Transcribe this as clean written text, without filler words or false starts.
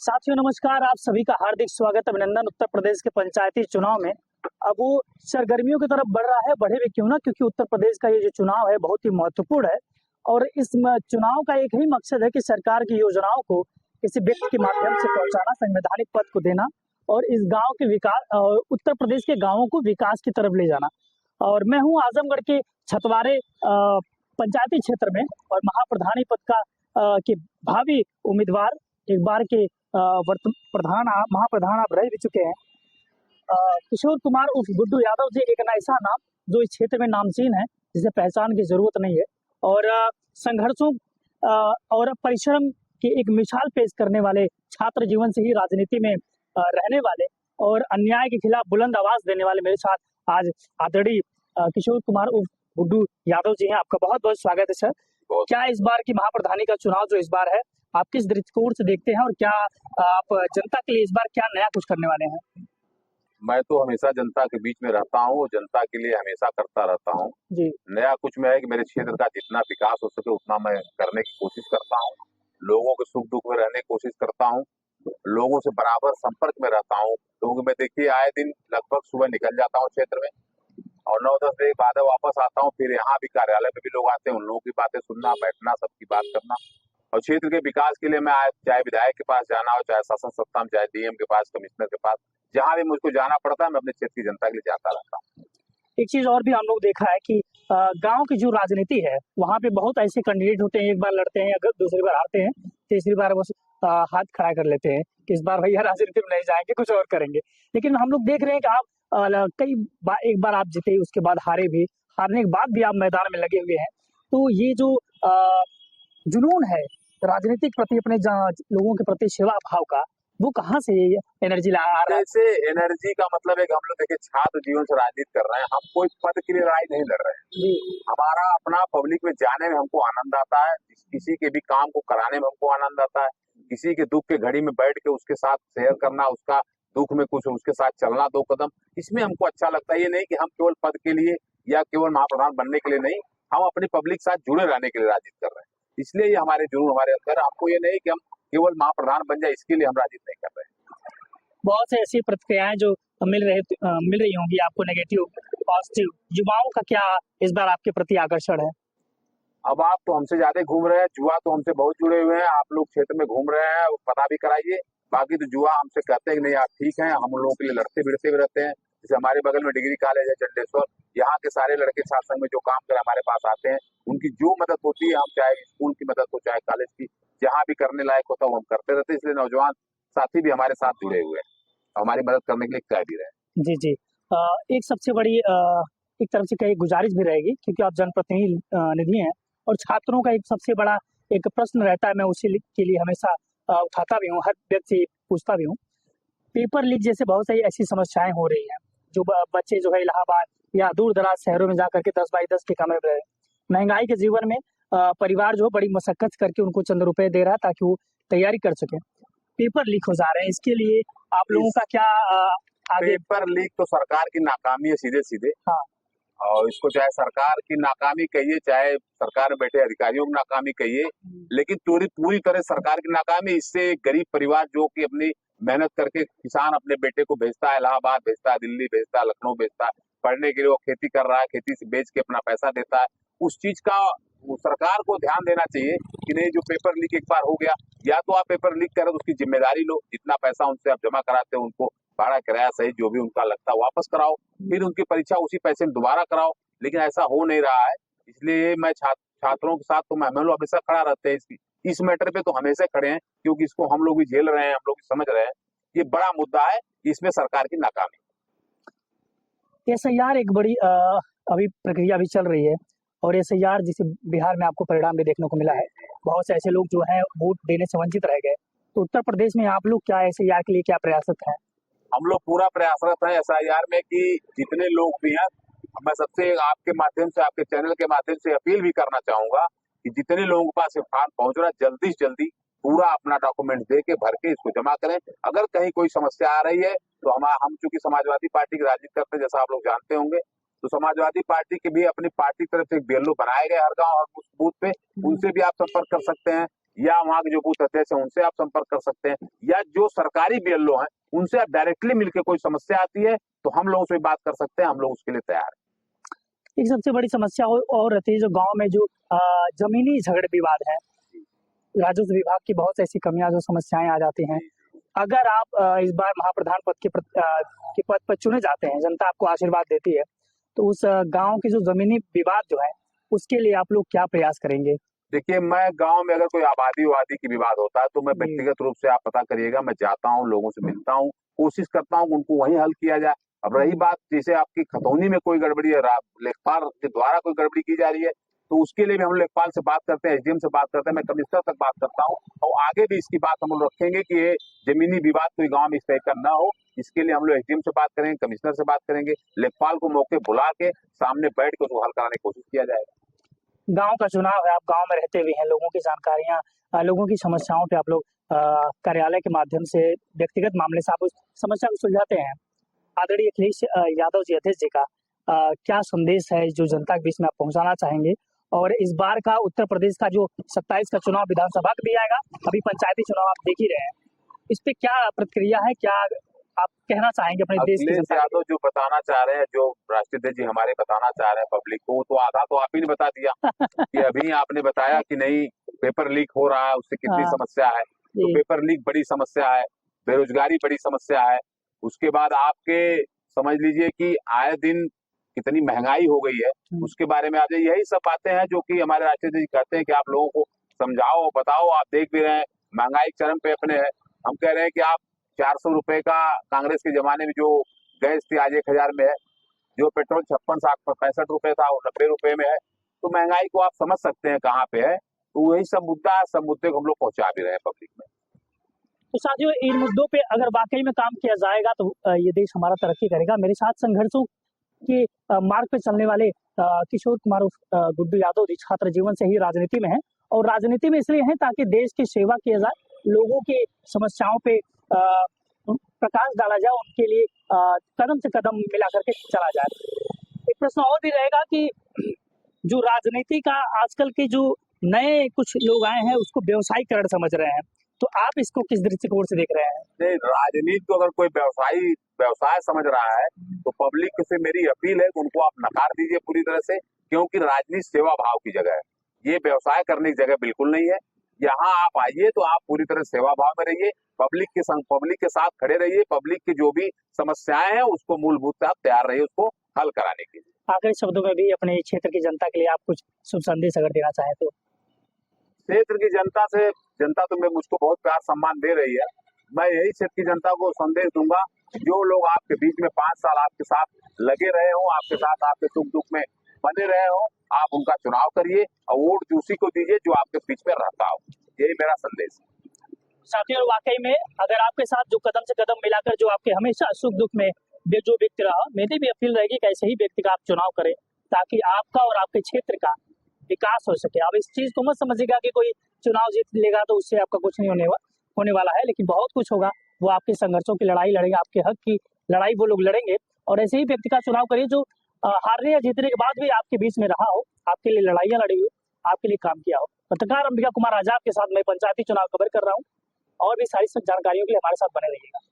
साथियों नमस्कार, आप सभी का हार्दिक स्वागत अभिनंदन। उत्तर प्रदेश के पंचायती चुनाव में अब वो सरगर्मियों की तरफ बढ़ रहा है, बढ़े भी क्यों ना, क्योंकि उत्तर प्रदेश का ये जो चुनाव है बहुत ही महत्वपूर्ण है। और इस चुनाव का एक ही मकसद है कि सरकार की योजनाओं को किसी व्यक्ति के माध्यम से पहुंचाना, संवैधानिक पद को देना और इस गांव के विकास, उत्तर प्रदेश के गांवों को विकास की तरफ ले जाना। और मैं हूँ आजमगढ़ के छतवारे पंचायती क्षेत्र में और महाप्रधानी पद का के भावी उम्मीदवार, एक बार के महाप्रधान आप रह भी चुके हैं। किशोर कुमार उर्फ गुड्डू यादव जी एक ऐसा नाम जो इस क्षेत्र में नामचीन है, जिसे पहचान की जरूरत नहीं है। और संघर्षों और परिश्रम की एक मिसाल पेश करने वाले, छात्र जीवन से ही राजनीति में रहने वाले और अन्याय के खिलाफ बुलंद आवाज देने वाले मेरे साथ आज आदरणीय किशोर कुमार उर्फ गुड्डू यादव जी हैं। आपका बहुत बहुत स्वागत है सर। क्या इस बार की महाप्रधानी का चुनाव जो इस बार है, आप किस दृष्टिकोण से देखते हैं और क्या आप जनता के लिए इस बार क्या नया कुछ करने वाले हैं? मैं तो हमेशा जनता के बीच में रहता हूँ, जनता के लिए हमेशा करता रहता हूँ जी। नया कुछ में है कि मेरे क्षेत्र का जितना विकास हो सके उतना मैं करने की कोशिश करता हूँ। लोगों के सुख दुख में रहने की कोशिश करता हूँ, लोगों से बराबर संपर्क में रहता हूँ। क्योंकि मैं देखिए आए दिन लगभग सुबह निकल जाता हूँ क्षेत्र में और 9-10 बजे बाद वापस आता हूँ। फिर यहाँ भी कार्यालय में भी लोग आते हैं, उन लोगों की बातें सुनना, बैठना, सबकी बात करना। और क्षेत्र के विकास के लिए मैं चाहे विधायक के पास जाना हो, चाहे शासन सत्ता में, चाहे डीएम के पास, कमिश्नर के पास, जहां भी मुझको जाना पड़ता है मैं अपने क्षेत्र की जनता के लिए जाता रहता हूँ। एक चीज और भी हम लोग देखा है कि गांव की जो राजनीति है वहाँ पे बहुत ऐसे कैंडिडेट होते हैं, एक बार लड़ते हैं, अगर दूसरी बार हारते हैं, तीसरी बार बस हाथ खड़ा कर लेते हैं कि इस बार भैया राजनीति में नहीं जाएंगे, कुछ और करेंगे। लेकिन हम लोग देख रहे हैं कि आप कई बार, एक बार आप जीते, उसके बाद हारे भी, हारने के बाद भी आप मैदान में लगे हुए हैं। तो ये जो जुनून है राजनीतिक प्रति, अपने लोगों के प्रति सेवा भाव का, वो कहाँ से एनर्जी ला आ रहा है? जैसे एनर्जी का मतलब है कि हम लोग देखिए छात्र जीवन से राजनीति कर रहे हैं, हम कोई पद के लिए लड़ाई नहीं लड़ रहे हैं। हमारा अपना पब्लिक में जाने में हमको आनंद आता है, किसी के भी काम को कराने में हमको आनंद आता है, किसी के दुख के घड़ी में बैठ के उसके साथ शेयर करना, उसका दुख में कुछ उसके साथ चलना 2 कदम, इसमें हमको अच्छा लगता है। ये नहीं कि हम केवल पद के लिए या केवल महाप्रधान बनने के लिए नहीं, हम अपनी पब्लिक साथ जुड़े रहने के लिए राजनीति कर रहे हैं। इसलिए ये हमारे जुनून हमारे अंदर। हमको ये नहीं कि हम केवल महाप्रधान बन जाए इसके लिए हम राजनीति नहीं कर रहे हैं। बहुत से ऐसी प्रतिक्रियाएं जो मिल रही होंगी आपको, नेगेटिव, पॉजिटिव। युवाओं का क्या इस बार आपके प्रति आकर्षण है? अब आप तो हमसे ज्यादा घूम रहे हैं, जुआ तो हमसे बहुत जुड़े हुए हैं, आप लोग क्षेत्र में घूम रहे हैं, पता भी कराइए। बाकी तो जुआ हमसे कहते हैं कि नहीं आप ठीक हैं, हम लोगों के लिए लड़ते भिड़ते भी रहते हैं। जैसे हमारे बगल में डिग्री कॉलेज है चंडेश्वर, यहाँ के सारे लड़के साथ संग में जो काम कर हमारे पास आते हैं, उनकी जो मदद होती है, हम चाहे स्कूल की मदद हो चाहे कॉलेज की, जहाँ भी करने लायक होता है वो हम करते रहते हैं। इसलिए नौजवान साथी भी हमारे साथ जुड़े हुए हैं, हमारी मदद करने के लिए कह भी रहे हैं। जी जी। एक सबसे बड़ी एक तरफ से कई गुजारिश भी रहेगी, क्योंकि आप जनप्रतिनिधि हैं और छात्रों का एक सबसे बड़ा एक प्रश्न रहता है, मैं उसी के लिए हमेशा उठाता भी हूँ, हर व्यक्ति से पूछता भी हूँ। पेपर लीक जैसे बहुत सारी ऐसी समस्याएं हो रही हैं, जो बच्चे जो है इलाहाबाद या दूर दराज शहरों में जाकर के 10x10 के कमरे में रहे। महंगाई के जीवन में परिवार जो बड़ी मशक्कत करके उनको चंद रुपए दे रहा है ताकि वो तैयारी कर सके। पेपर लीक हो जा रहे हैं, इसके लिए आप लोगों का क्या आगे? पेपर लीक तो सरकार की नाकामी है सीधे सीधे। हाँ। और इसको चाहे सरकार की नाकामी कहिए, चाहे सरकार में बैठे अधिकारियों की नाकामी कहिए, लेकिन पूरी तरह सरकार की नाकामी। इससे गरीब परिवार जो कि अपनी मेहनत करके, किसान अपने बेटे को भेजता है इलाहाबाद, भेजता है दिल्ली, भेजता है लखनऊ, भेजता है पढ़ने के लिए, वो खेती कर रहा है, खेती से बेच के अपना पैसा देता है, उस चीज का सरकार को ध्यान देना चाहिए कि नहीं, जो पेपर लीक एक बार हो गया, या तो आप पेपर लीक करें तो उसकी जिम्मेदारी लो, जितना पैसा उनसे आप जमा कराते हो उनको भाड़ा किराया सही जो भी उनका लगता है वापस कराओ, फिर उनकी परीक्षा उसी पैसे में दोबारा कराओ। लेकिन ऐसा हो नहीं रहा है, इसलिए मैं छात्रों के साथ तो हम लोग हमेशा खड़ा रहते हैं। इस मैटर पे तो हमेशा खड़े हैं, क्योंकि इसको हम लोग भी झेल रहे हैं, हम लोग भी समझ रहे हैं। ये बड़ा मुद्दा है, इसमें सरकार की नाकामी। एसआईआर एक बड़ी अभी प्रक्रिया भी चल रही है, और एसआईआर जिसे बिहार में आपको परिणाम भी देखने को मिला है, बहुत से ऐसे लोग जो है वोट देने से वंचित रह गए। तो उत्तर प्रदेश में आप लोग क्या एसआईआर के लिए क्या प्रयासरत हैं? हम लोग पूरा प्रयासरत हैं एसआईआर में कि जितने लोग भी हैं, मैं सबसे आपके माध्यम से, आपके चैनल के माध्यम से अपील भी करना चाहूंगा कि जितने लोगों के पास फॉर्म पहुंच रहा है, जल्दी से जल्दी पूरा अपना डॉक्यूमेंट दे के भर के इसको जमा करें। अगर कहीं कोई समस्या आ रही है तो हम चूंकि समाजवादी पार्टी की राजनीति करते हैं, जैसा आप लोग जानते होंगे, तो समाजवादी पार्टी के भी अपनी पार्टी की तरफ से एक बीएलओ बनाए गए हर गांव और उस बूथ पे, उनसे भी आप संपर्क कर सकते हैं। या वहाँ के जो बूथ अध्यक्ष हैं उनसे आप संपर्क कर सकते हैं, या जो सरकारी बीएलओ हैं उनसे आप डायरेक्टली मिलकर कोई समस्या आती है तो हम लोगों से बात कर सकते हैं, हम लोग उसके लिए तैयार हैं। एक सबसे बड़ी समस्या और रहती है जो गांव में जो जमीनी झगड़े विवाद है, राजस्व विभाग की बहुत ऐसी कमियां जो समस्याएं आ जाती हैं। अगर आप इस बार महाप्रधान पद के पद पर चुने जाते हैं, जनता आपको आशीर्वाद देती है, तो उस गांव के जो जमीनी विवाद जो है उसके लिए आप लोग क्या प्रयास करेंगे? देखिए, मैं गांव में अगर कोई आबादी वादी की विवाद होता है तो मैं जी। व्यक्तिगत रूप से आप पता करिएगा, मैं जाता हूँ, लोगों से मिलता हूँ, कोशिश करता हूँ उनको वहीं हल किया जाए। अब रही बात जैसे आपकी खतौनी में कोई गड़बड़ी है, लेखपाल के द्वारा कोई गड़बड़ी की जा रही है, तो उसके लिए भी हम लेखपाल से बात करते हैं, एसडीएम से बात करते हैं, मैं कमिश्नर तक बात करता हूँ, और आगे भी इसकी बात हम लोग रखेंगे कि ये जमीनी विवाद कोई गाँव में इस तरह का न हो। इसके लिए हम लोग एसडीएम से बात करेंगे, कमिश्नर से बात करेंगे, लेखपाल को मौके बुला के सामने बैठ के उसको हल कराने की कोशिश किया जाएगा। गांव का चुनाव है, आप गांव में रहते हुए हैं, लोगों की जानकारियां, लोगों की समस्याओं पे आप लोग कार्यालय के माध्यम से व्यक्तिगत मामले से आप उस समस्या को सुलझाते हैं। आदरणीय अखिलेश यादव जी, अध्यक्ष जी का क्या संदेश है जो जनता के बीच में आप पहुंचाना चाहेंगे? और इस बार का उत्तर प्रदेश का जो 27 का चुनाव विधानसभा का भी आएगा, अभी पंचायती चुनाव आप देख ही रहे हैं, इस पे क्या प्रतिक्रिया है, क्या आप कहना चाहेंगे अपने देश की अखिलेश जनता यादव जो बताना चाह रहे हैं, जो राष्ट्रीय अध्यक्ष जी हमारे बताना चाह रहे हैं पब्लिक को, तो आधा तो आप ही ने बता दिया कि अभी आपने बताया कि नहीं पेपर लीक हो रहा है, उससे कितनी हाँ, समस्या है। तो जी, पेपर लीक बड़ी समस्या है, बेरोजगारी बड़ी समस्या है, उसके बाद आपके समझ लीजिए कि आए दिन कितनी महंगाई हो गई है, उसके बारे में आप यही सब बातें हैं जो कि हमारे राष्ट्रीय अध्यक्ष जी कहते हैं कि आप लोगों को समझाओ, बताओ। आप देख भी रहे हैं महंगाई चरम पे अपने है। हम कह रहे हैं कि आप 400 रुपए का कांग्रेस के जमाने में जो गैस थी आज 1000 में है, जो पेट्रोल 56-65 रुपए था वो 90 रुपए में है। तो महंगाई को आप समझ सकते हैं कहाँ पे है। तो वही सब मुद्दा है, सब मुद्दे को हम लोग पहुंचा भी रहे हैं पब्लिक में। तो साथियों, इन मुद्दों पे अगर वाकई में काम किया जाएगा तो ये देश हमारा तरक्की करेगा। मेरे साथ संघर्षों के मार्ग पे चलने वाले किशोर कुमार गुड्डू यादव जी छात्र जीवन से ही राजनीति में हैं, और राजनीति में इसलिए हैं ताकि देश की सेवा किया जाए, लोगों की समस्याओं पे प्रकाश डाला जाए, उनके लिए कदम से कदम मिला करके चला जाए। एक प्रश्न और भी रहेगा कि जो राजनीति का आजकल के जो नए कुछ लोग आए हैं उसको व्यवसायीकरण समझ रहे हैं, तो आप इसको किस दृष्टिकोण से देख रहे हैं? नहीं, राजनीति को अगर कोई व्यवसाय समझ रहा है तो पब्लिक से मेरी अपील है कि उनको आप नकार दीजिए पूरी तरह से, क्योंकि राजनीति सेवा भाव की जगह है, ये व्यवसाय करने की जगह बिल्कुल नहीं है। यहाँ आप आइए तो आप पूरी तरह सेवा भाव में रहिए, पब्लिक के साथ खड़े रहिए, पब्लिक की जो भी समस्याएं हैं उसको मूलभूत आप तैयार रहिए उसको हल कराने के लिए। आखिरी शब्दों में भी अपने क्षेत्र की जनता के लिए आप कुछ शुभ संदेश अगर देना चाहें तो? क्षेत्र की जनता तो मैं मुझको बहुत प्यार सम्मान दे रही है। मैं यही क्षेत्र की जनता को संदेश दूंगा, जो लोग आपके बीच में 5 साल आपके साथ लगे रहे हो, आपके साथ आपके सुख दुख में बने रहे हो, आप उनका चुनाव करिए और वोट उसी को दीजिए जो आपके बीच में रहता हो। यही मेरा संदेश है। साथियों, वाकई में अगर आपके साथ जो कदम से कदम मिलाकर जो आपके हमेशा सुख दुख में जो व्यक्ति रहा, मेरी भी अपील रहेगी कि ऐसे ही व्यक्ति का आप चुनाव करें ताकि आपका और आपके क्षेत्र का विकास हो सके। अब इस चीज को मत समझिएगा कि कोई चुनाव जीत लेगा तो उससे आपका कुछ नहीं होने वाला है, लेकिन बहुत कुछ होगा। वो आपके संघर्षों की लड़ाई लड़ेंगे, आपके हक की लड़ाई वो लोग लड़ेंगे, और ऐसे ही व्यक्ति का चुनाव करिए जो हारने या जीतने के बाद भी आपके बीच में रहा हो, आपके लिए लड़ाइयां लड़ी हो, आपके लिए काम किया हो। पत्रकार अंबिका कुमार आजाद के साथ मैं पंचायती चुनाव कवर कर रहा हूँ, और भी सारी जानकारियों के लिए हमारे साथ बने रहिएगा।